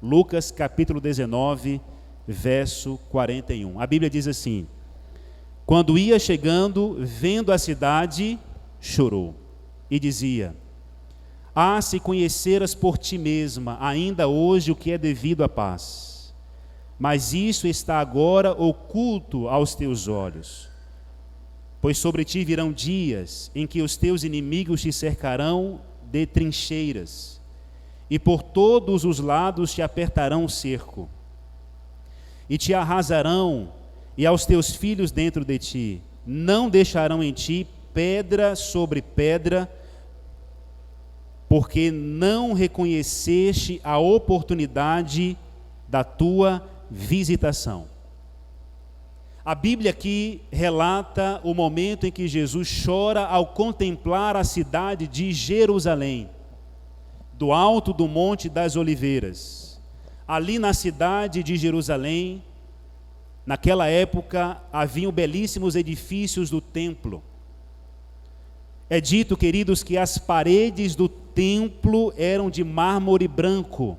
Lucas capítulo 19, verso 41. A Bíblia diz assim: quando ia chegando, vendo a cidade, chorou e dizia: ah, se conheceras por ti mesma, ainda hoje, o que é devido à paz. Mas isso está agora oculto aos teus olhos. Pois sobre ti virão dias em que os teus inimigos te cercarão de trincheiras, e por todos os lados te apertarão o cerco, e te arrasarão, e aos teus filhos dentro de ti. Não deixarão em ti pedra sobre pedra, porque não reconheceste a oportunidade da tua visitação. A Bíblia aqui relata o momento em que Jesus chora ao contemplar a cidade de Jerusalém, do alto do Monte das Oliveiras. Ali na cidade de Jerusalém, naquela época, haviam belíssimos edifícios do templo. É dito, queridos, que as paredes do templo eram de mármore branco.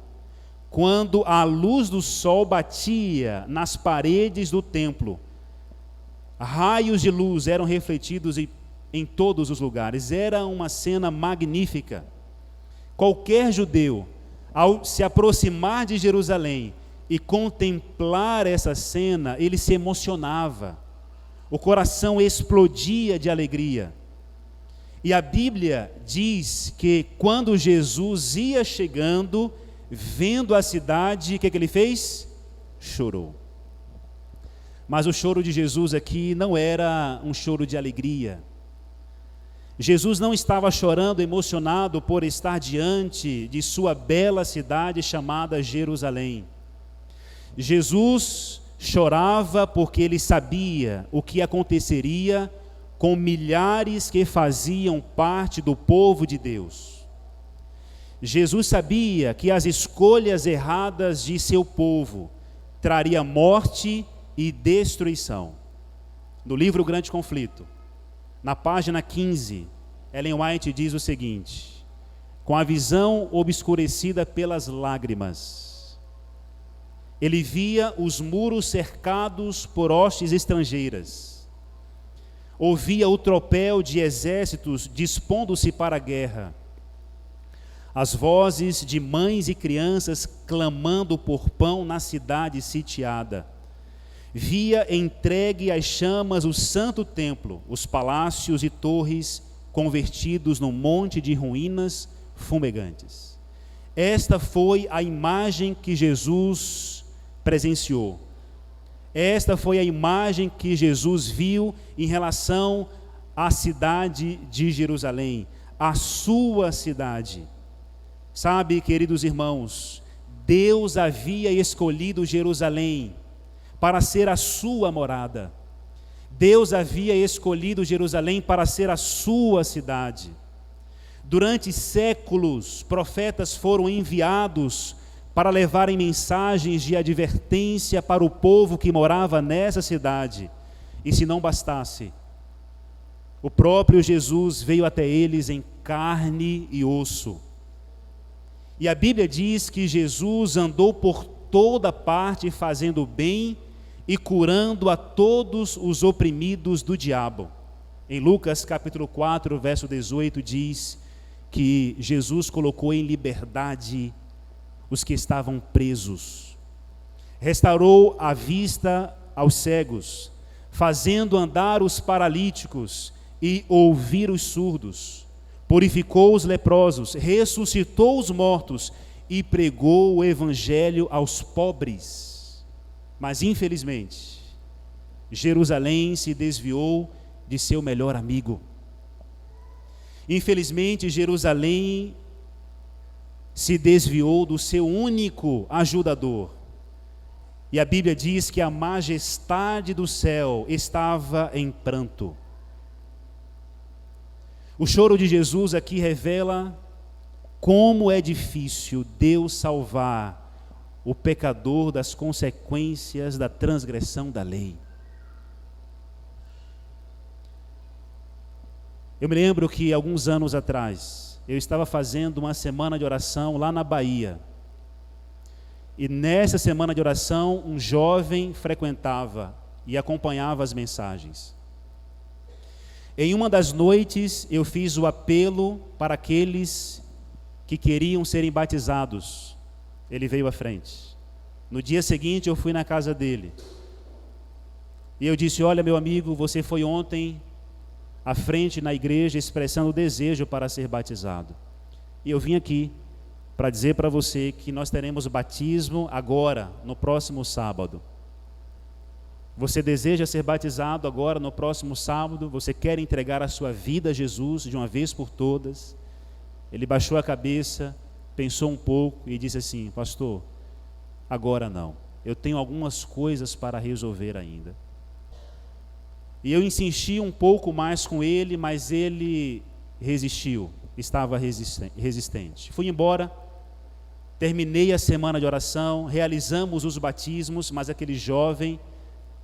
Quando a luz do sol batia nas paredes do templo, raios de luz eram refletidos em todos os lugares. Era uma cena magnífica. Qualquer judeu, ao se aproximar de Jerusalém e contemplar essa cena, ele se emocionava. O coração explodia de alegria. E a Bíblia diz que quando Jesus ia chegando, vendo a cidade, o que ele fez? Chorou. Mas o choro de Jesus aqui não era um choro de alegria. Jesus não estava chorando emocionado por estar diante de sua bela cidade chamada Jerusalém. Jesus chorava porque ele sabia o que aconteceria com milhares que faziam parte do povo de Deus. Jesus sabia que as escolhas erradas de seu povo traria morte e destruição. No livro Grande Conflito, na página 15, Ellen White diz o seguinte: com a visão obscurecida pelas lágrimas, ele via os muros cercados por hostes estrangeiras, ouvia o tropel de exércitos dispondo-se para a guerra, as vozes de mães e crianças clamando por pão na cidade sitiada. Via entregue às chamas o santo templo, os palácios e torres convertidos num monte de ruínas fumegantes. Esta foi a imagem que Jesus presenciou. Esta foi a imagem que Jesus viu em relação à cidade de Jerusalém, a sua cidade. Sabe, queridos irmãos, Deus havia escolhido Jerusalém para ser a sua morada. Deus havia escolhido Jerusalém para ser a sua cidade. Durante séculos, profetas foram enviados para levarem mensagens de advertência para o povo que morava nessa cidade. E se não bastasse, o próprio Jesus veio até eles em carne e osso. E a Bíblia diz que Jesus andou por toda parte fazendo bem e curando a todos os oprimidos do diabo. Em Lucas capítulo 4, verso 18, diz que Jesus colocou em liberdade os que estavam presos. Restaurou a vista aos cegos, fazendo andar os paralíticos e ouvir os surdos. Purificou os leprosos, ressuscitou os mortos e pregou o evangelho aos pobres. Mas, infelizmente, Jerusalém se desviou de seu melhor amigo. Infelizmente, Jerusalém se desviou do seu único ajudador. E a Bíblia diz que a majestade do céu estava em pranto. O choro de Jesus aqui revela como é difícil Deus salvar o pecador das consequências da transgressão da lei. Eu me lembro que alguns anos atrás, eu estava fazendo uma semana de oração lá na Bahia. E nessa semana de oração, um jovem frequentava e acompanhava as mensagens. Em uma das noites, eu fiz o apelo para aqueles que queriam serem batizados. Ele veio à frente. No dia seguinte, eu fui na casa dele. E eu disse: olha, meu amigo, você foi ontem à frente na igreja expressando o desejo para ser batizado. E eu vim aqui para dizer para você que nós teremos batismo agora, no próximo sábado. Você deseja ser batizado agora, no próximo sábado? Você quer entregar a sua vida a Jesus de uma vez por todas? Ele baixou a cabeça, pensou um pouco e disse assim: pastor, agora não. Eu tenho algumas coisas para resolver ainda. E eu insisti um pouco mais com ele, mas ele resistiu, estava resistente. Fui embora, terminei a semana de oração, realizamos os batismos, mas aquele jovem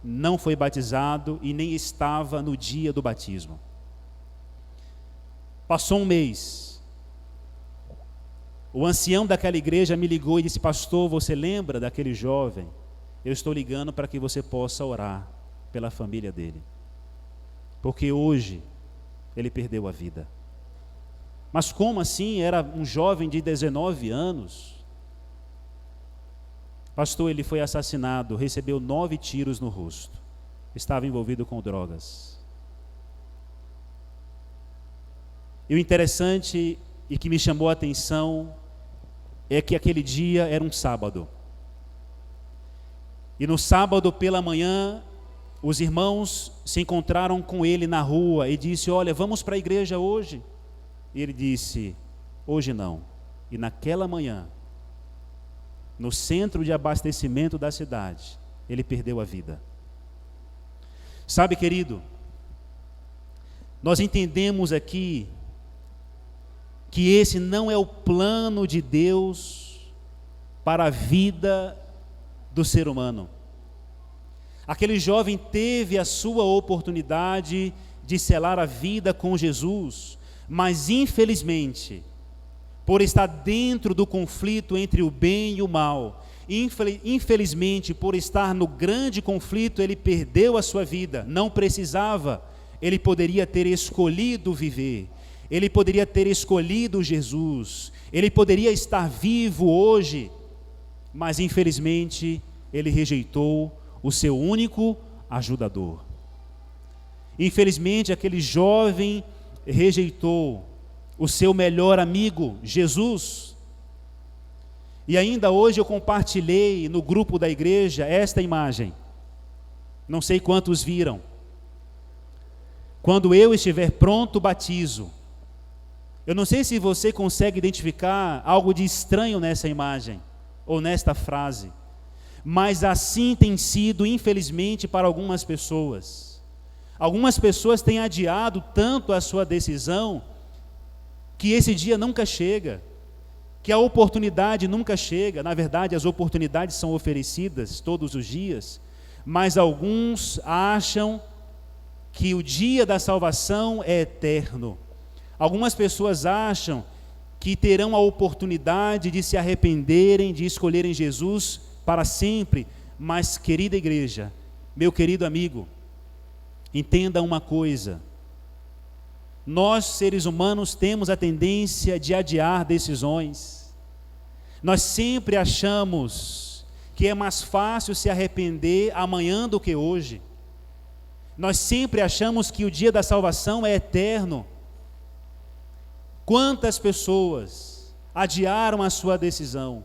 não foi batizado e nem estava no dia do batismo. Passou um mês. O ancião daquela igreja me ligou e disse: pastor, você lembra daquele jovem? Eu estou ligando para que você possa orar pela família dele, porque hoje ele perdeu a vida. Mas como assim? Era um jovem de 19 anos. Pastor, ele foi assassinado, recebeu 9 tiros no rosto. Estava envolvido com drogas. E o interessante e que me chamou a atenção é que aquele dia era um sábado. E no sábado pela manhã, os irmãos se encontraram com ele na rua e disse: olha, vamos para a igreja hoje? E ele disse: hoje não. E naquela manhã, no centro de abastecimento da cidade, ele perdeu a vida. Sabe, querido, nós entendemos aqui que esse não é o plano de Deus para a vida do ser humano. Aquele jovem teve a sua oportunidade de selar a vida com Jesus, mas infelizmente, por estar dentro do conflito entre o bem e o mal, infelizmente, por estar no grande conflito, ele perdeu a sua vida. Não precisava, ele poderia ter escolhido viver, ele poderia ter escolhido Jesus, ele poderia estar vivo hoje, mas infelizmente, ele rejeitou o seu único ajudador. Infelizmente, aquele jovem rejeitou o seu melhor amigo, Jesus. E ainda hoje eu compartilhei no grupo da igreja esta imagem. Não sei quantos viram. Quando eu estiver pronto, batizo. Eu não sei se você consegue identificar algo de estranho nessa imagem, ou nesta frase. Mas assim tem sido, infelizmente, para algumas pessoas. Algumas pessoas têm adiado tanto a sua decisão, que esse dia nunca chega, que a oportunidade nunca chega. Na verdade, as oportunidades são oferecidas todos os dias, mas alguns acham que o dia da salvação é eterno. Algumas pessoas acham que terão a oportunidade de se arrependerem, de escolherem Jesus para sempre. Mas, querida igreja, meu querido amigo, entenda uma coisa: nós, seres humanos, temos a tendência de adiar decisões. Nós sempre achamos que é mais fácil se arrepender amanhã do que hoje. Nós sempre achamos que o dia da salvação é eterno. Quantas pessoas adiaram a sua decisão?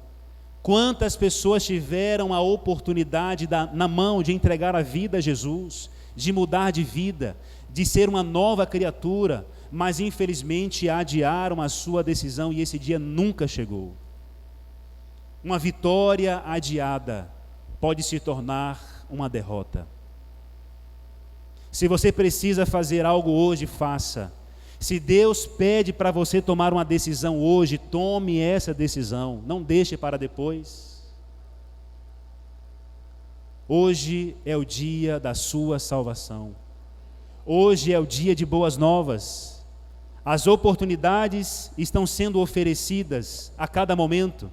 Quantas pessoas tiveram a oportunidade na mão de entregar a vida a Jesus, de mudar de vida, de ser uma nova criatura, mas infelizmente adiaram a sua decisão e esse dia nunca chegou. Uma vitória adiada pode se tornar uma derrota. Se você precisa fazer algo hoje, faça. Se Deus pede para você tomar uma decisão hoje, tome essa decisão, não deixe para depois. Hoje é o dia da sua salvação. Hoje é o dia de boas novas. As oportunidades estão sendo oferecidas a cada momento.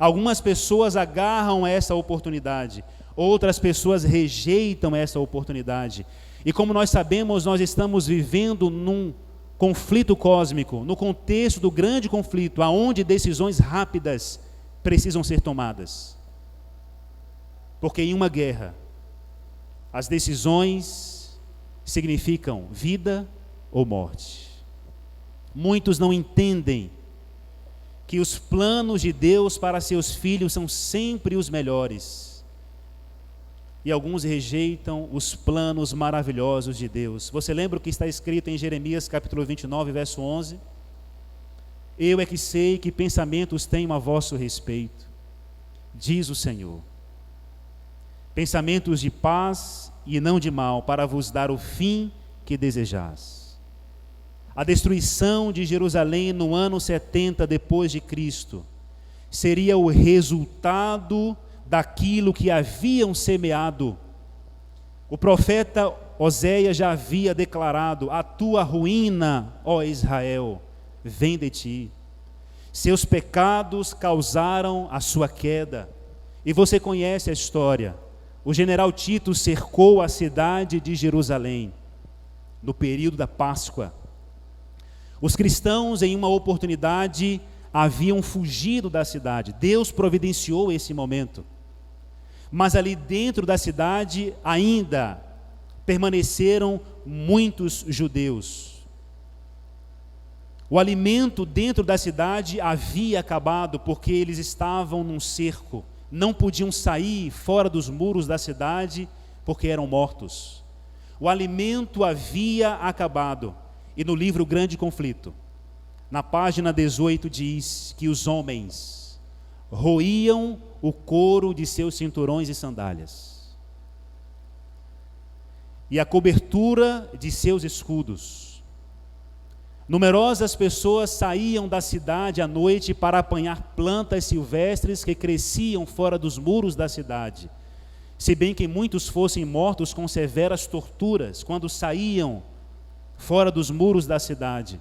Algumas pessoas agarram essa oportunidade, outras pessoas rejeitam essa oportunidade. E como nós sabemos, nós estamos vivendo num conflito cósmico, no contexto do grande conflito, onde decisões rápidas precisam ser tomadas. Porque em uma guerra, as decisões significam vida ou morte. Muitos não entendem que os planos de Deus para seus filhos são sempre os melhores. E alguns rejeitam os planos maravilhosos de Deus. Você lembra o que está escrito em Jeremias capítulo 29, verso 11? Eu é que sei que pensamentos tenho a vosso respeito, diz o Senhor. Pensamentos de paz e não de mal, para vos dar o fim que desejais. A destruição de Jerusalém no ano 70 depois de Cristo seria o resultado daquilo que haviam semeado. O profeta Oséias já havia declarado: a tua ruína, ó Israel, vem de ti. Seus pecados causaram a sua queda. E você conhece a história. O general Tito cercou a cidade de Jerusalém no período da Páscoa. Os cristãos, em uma oportunidade, haviam fugido da cidade. Deus providenciou esse momento. Mas ali dentro da cidade ainda permaneceram muitos judeus. O alimento dentro da cidade havia acabado porque eles estavam num cerco. Não podiam sair fora dos muros da cidade porque eram mortos. O alimento havia acabado. E no livro Grande Conflito, na página 18, diz que os homens roíam o couro de seus cinturões e sandálias, e a cobertura de seus escudos. Numerosas pessoas saíam da cidade à noite para apanhar plantas silvestres que cresciam fora dos muros da cidade, se bem que muitos fossem mortos com severas torturas quando saíam fora dos muros da cidade.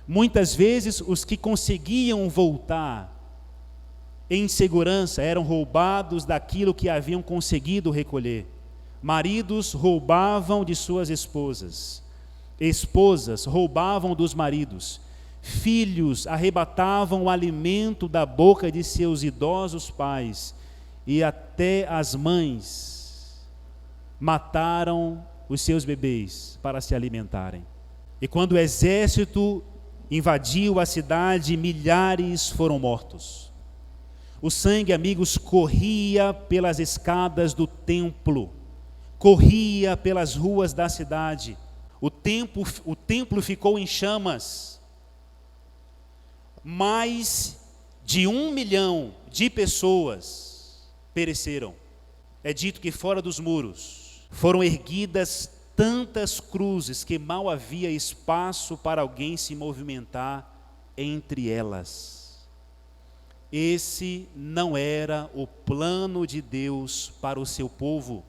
Muitas vezes os que conseguiam voltar em segurança eram roubados daquilo que haviam conseguido recolher. Maridos roubavam de suas esposas, esposas roubavam dos maridos, filhos arrebatavam o alimento da boca de seus idosos pais, e até as mães mataram os seus bebês para se alimentarem. E quando o exército invadiu a cidade, milhares foram mortos. O sangue, amigos, corria pelas escadas do templo, corria pelas ruas da cidade. O templo ficou em chamas. Mais de 1 milhão de pessoas pereceram. É dito que fora dos muros foram erguidas tantas cruzes que mal havia espaço para alguém se movimentar entre elas. Esse não era o plano de Deus para o seu povo.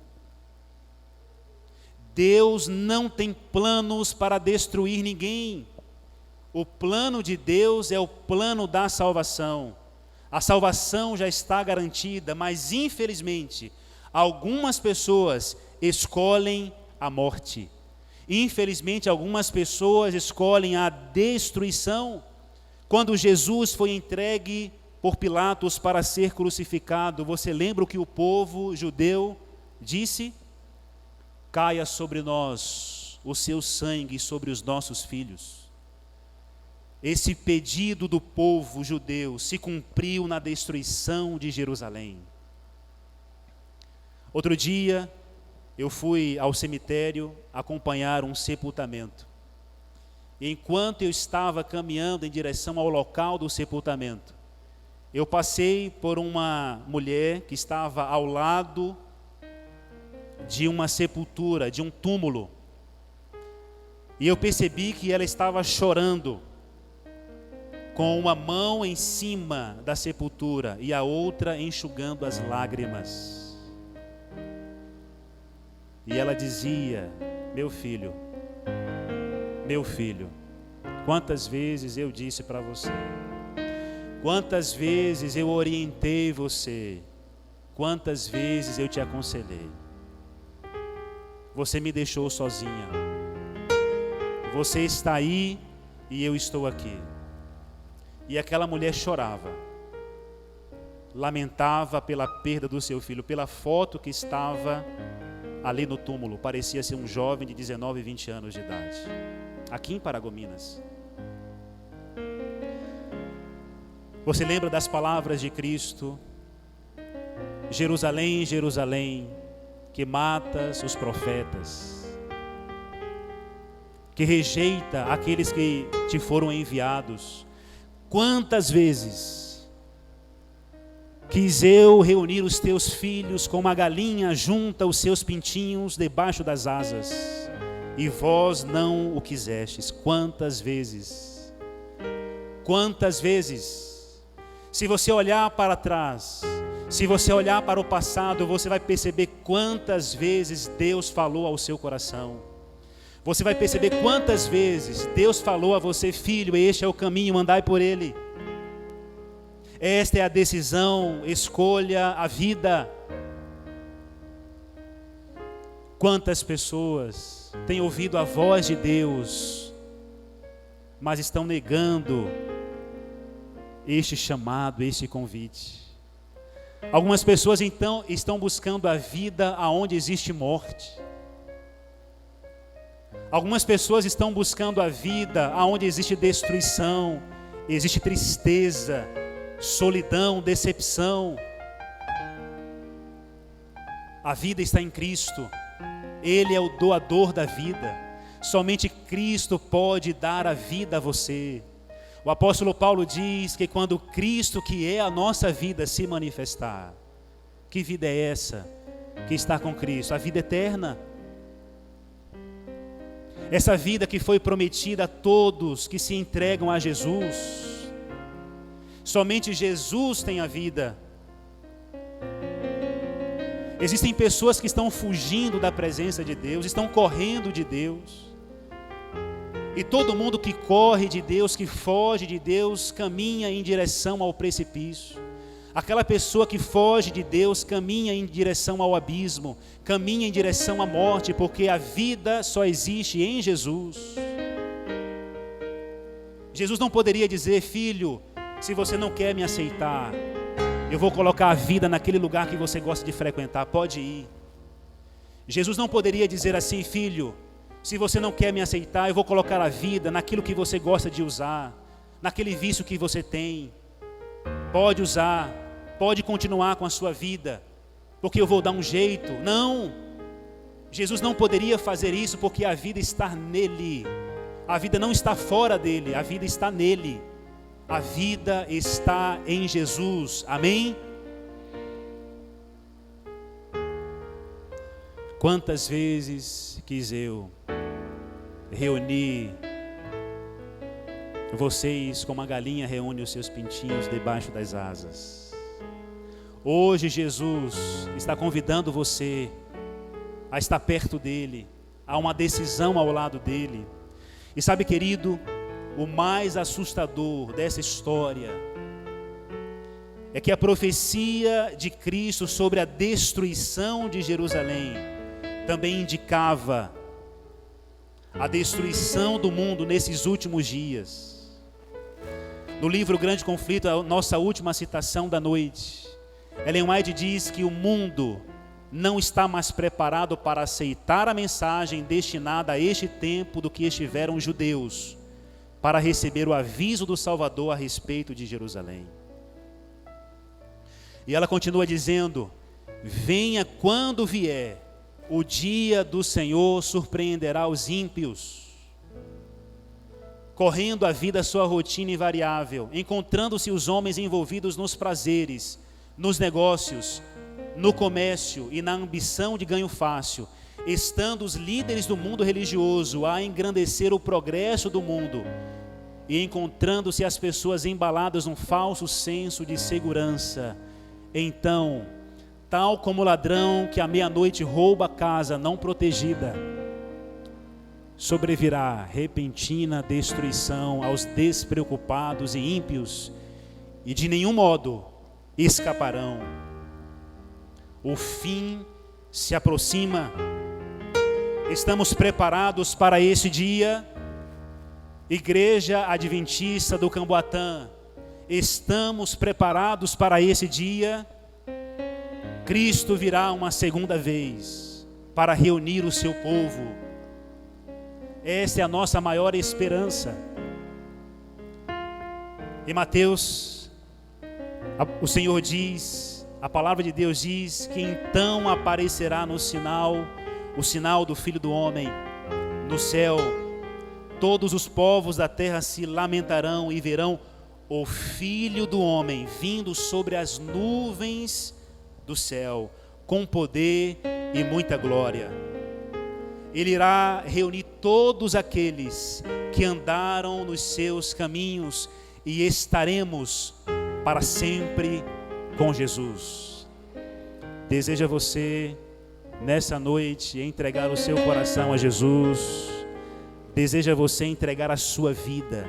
Deus não tem planos para destruir ninguém. O plano de Deus é o plano da salvação. A salvação já está garantida, mas infelizmente algumas pessoas escolhem a morte. Infelizmente, algumas pessoas escolhem a destruição. Quando Jesus foi entregue por Pilatos para ser crucificado, você lembra o que o povo judeu disse? Caia sobre nós o seu sangue sobre os nossos filhos. Esse pedido do povo judeu se cumpriu na destruição de Jerusalém. Outro dia, eu fui ao cemitério acompanhar um sepultamento. E enquanto eu estava caminhando em direção ao local do sepultamento, eu passei por uma mulher que estava ao lado de uma sepultura, de um túmulo. E eu percebi que ela estava chorando, com uma mão em cima da sepultura e a outra enxugando as lágrimas. E ela dizia: meu filho, quantas vezes eu disse para você, Quantas vezes eu orientei você, quantas vezes eu te aconselhei. Você me deixou sozinha. Você está aí e eu estou aqui. E aquela mulher chorava, lamentava pela perda do seu filho, pela foto que estava ali no túmulo. Parecia ser um jovem de 19, 20 anos de idade, aqui em Paragominas. Você lembra das palavras de Cristo? Jerusalém, Jerusalém, que matas os profetas, que rejeita aqueles que te foram enviados. Quantas vezes quis eu reunir os teus filhos como a galinha junta os seus pintinhos debaixo das asas, e vós não o quisestes. Quantas vezes? Quantas vezes? Se você olhar para trás, se você olhar para o passado, você vai perceber quantas vezes Deus falou ao seu coração. Você vai perceber quantas vezes Deus falou a você: filho, este é o caminho, andai por ele. Esta é a decisão, escolha a vida. Quantas pessoas têm ouvido a voz de Deus, mas estão negando este chamado, este convite. Algumas pessoas então estão buscando a vida aonde existe morte. Algumas pessoas estão buscando a vida aonde existe destruição, existe tristeza, solidão, decepção. A vida está em Cristo. Ele é o doador da vida. Somente Cristo pode dar a vida a você. O apóstolo Paulo diz que quando Cristo, que é a nossa vida, se manifestar, que vida é essa que está com Cristo? A vida eterna. Essa vida que foi prometida a todos que se entregam a Jesus. Somente Jesus tem a vida. Existem pessoas que estão fugindo da presença de Deus, estão correndo de Deus. E todo mundo que corre de Deus, que foge de Deus, caminha em direção ao precipício. Aquela pessoa que foge de Deus caminha em direção ao abismo, caminha em direção à morte, porque a vida só existe em Jesus. Jesus não poderia dizer: filho, se você não quer me aceitar, eu vou colocar a vida naquele lugar que você gosta de frequentar, pode ir. Jesus não poderia dizer assim: filho, se você não quer me aceitar, eu vou colocar a vida naquilo que você gosta de usar, naquele vício que você tem. Pode usar, pode continuar com a sua vida, porque eu vou dar um jeito. Não, Jesus não poderia fazer isso, porque a vida está nele. A vida não está fora dele, a vida está nele. A vida está em Jesus, amém? Quantas vezes quis eu reunir vocês como a galinha reúne os seus pintinhos debaixo das asas. Hoje Jesus está convidando você a estar perto dele, a uma decisão ao lado dele. E sabe, querido, o mais assustador dessa história é que a profecia de Cristo sobre a destruição de Jerusalém também indicava a destruição do mundo nesses últimos dias. No livro Grande Conflito, a nossa última citação da noite, Ellen White diz que o mundo não está mais preparado para aceitar a mensagem destinada a este tempo do que estiveram os judeus, para receber o aviso do Salvador a respeito de Jerusalém. E ela continua dizendo: venha quando vier, o dia do Senhor surpreenderá os ímpios, correndo a vida a sua rotina invariável, encontrando-se os homens envolvidos nos prazeres, nos negócios, no comércio e na ambição de ganho fácil, estando os líderes do mundo religioso a engrandecer o progresso do mundo e encontrando-se as pessoas embaladas num falso senso de segurança. Então, tal como o ladrão que à meia-noite rouba a casa não protegida, sobrevirá repentina destruição aos despreocupados e ímpios, e de nenhum modo escaparão. O fim se aproxima. Estamos preparados para esse dia? Igreja Adventista do Camboatã, estamos preparados para esse dia? Cristo virá uma segunda vez para reunir o seu povo. Essa é a nossa maior esperança. Em Mateus, o Senhor diz, a palavra de Deus diz que então aparecerá no sinal, o sinal do Filho do Homem, no céu. Todos os povos da terra se lamentarão e verão o Filho do Homem vindo sobre as nuvens do céu, com poder e muita glória. Ele irá reunir todos aqueles que andaram nos seus caminhos e estaremos para sempre com Jesus. Deseja você, nessa noite, entregar o seu coração a Jesus? Deseja você entregar a sua vida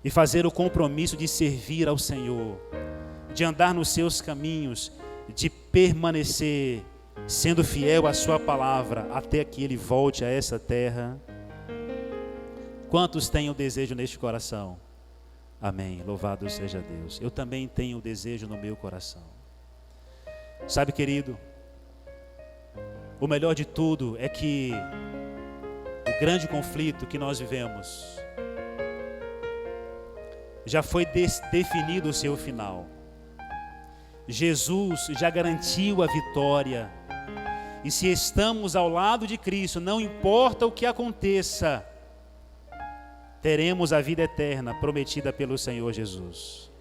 e fazer o compromisso de servir ao Senhor, de andar nos seus caminhos, de permanecer sendo fiel à sua palavra até que Ele volte a essa terra? Quantos têm o desejo neste coração? Amém, louvado seja Deus. Eu também tenho o desejo no meu coração. Sabe, querido, o melhor de tudo é que o grande conflito que nós vivemos já foi definido o seu final. Jesus já garantiu a vitória. E se estamos ao lado de Cristo, não importa o que aconteça, teremos a vida eterna prometida pelo Senhor Jesus.